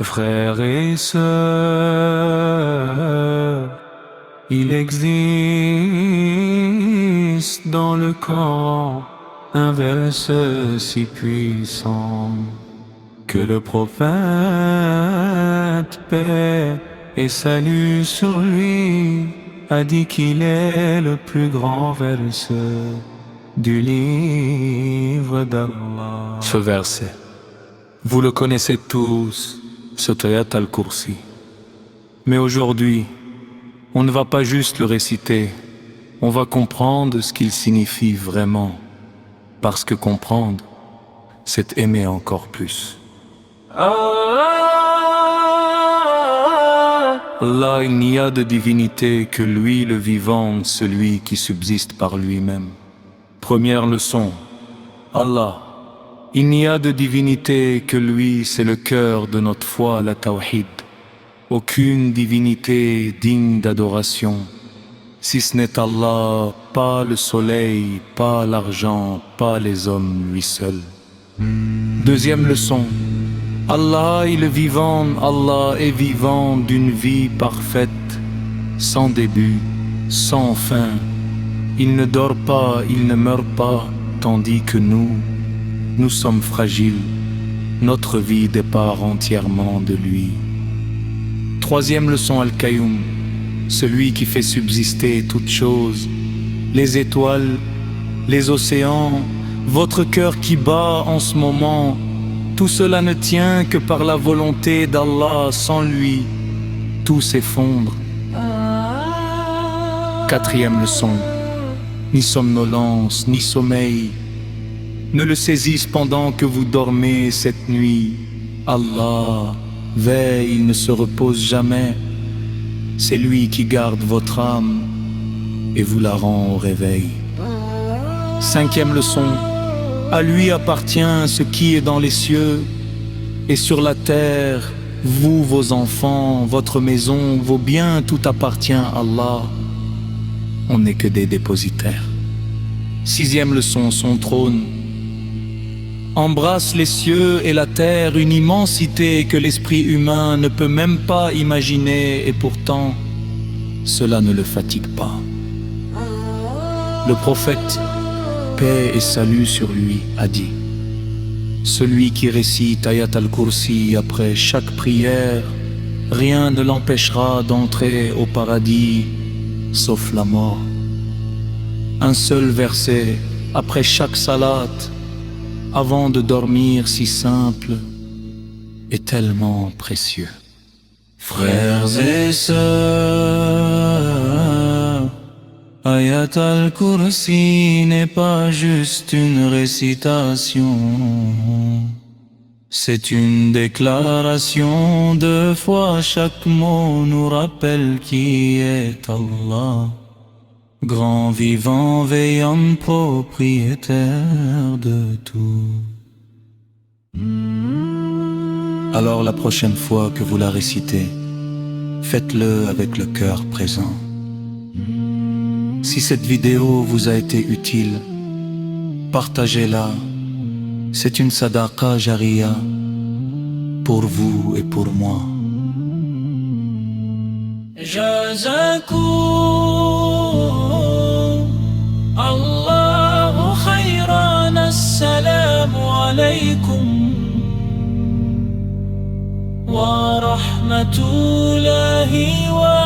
Frères et sœurs, il existe dans le Coran un verset si puissant que le prophète, paix et salut sur lui, a dit qu'il est le plus grand verset du livre d'Allah. Ce verset, vous le connaissez tous, c'est Ayat al-Kursi. Mais aujourd'hui, on ne va pas juste le réciter, on va comprendre ce qu'il signifie vraiment. Parce que comprendre, c'est aimer encore plus. Allah, il n'y a de divinité que lui le vivant, celui qui subsiste par lui-même. Première leçon, Allah. Il n'y a de divinité que lui, c'est le cœur de notre foi, la tawhid. Aucune divinité digne d'adoration, si ce n'est Allah, pas le soleil, pas l'argent, pas les hommes, lui seul. Deuxième leçon, Allah est le vivant, Allah est vivant d'une vie parfaite, sans début, sans fin. Il ne dort pas, il ne meurt pas, tandis que nous sommes fragiles, notre vie dépend entièrement de lui. Troisième leçon, Al-Qayyum, celui qui fait subsister toutes choses, les étoiles, les océans, votre cœur qui bat en ce moment, tout cela ne tient que par la volonté d'Allah. Sans lui, tout s'effondre. Quatrième leçon, ni somnolence, ni sommeil ne le saisissent pendant que vous dormez cette nuit. Allah veille, il ne se repose jamais. C'est lui qui garde votre âme et vous la rend au réveil. Cinquième leçon, à lui appartient ce qui est dans les cieux et sur la terre. Vous, vos enfants, votre maison, vos biens, tout appartient à Allah. On n'est que des dépositaires. Sixième leçon, son trône embrasse les cieux et la terre, une immensité que l'esprit humain ne peut même pas imaginer, et pourtant, cela ne le fatigue pas. Le prophète, paix et salut sur lui, a dit: celui qui récite Ayat al-Kursi après chaque prière, rien ne l'empêchera d'entrer au paradis, sauf la mort. Un seul verset après chaque salat, avant de dormir, si simple et tellement précieux. Frères et sœurs, Ayat al-Kursi n'est pas juste une récitation, c'est une déclaration de foi. Chaque mot nous rappelle qui est Allah, grand vivant, veillant, propriétaire de tout. Alors la prochaine fois que vous la récitez, faites-le avec le cœur présent. Si cette vidéo vous a été utile, partagez-la. C'est une sadaqa jariya pour vous et pour moi. Allahu khayran, assalamu alaykum wa rahmatullahi wa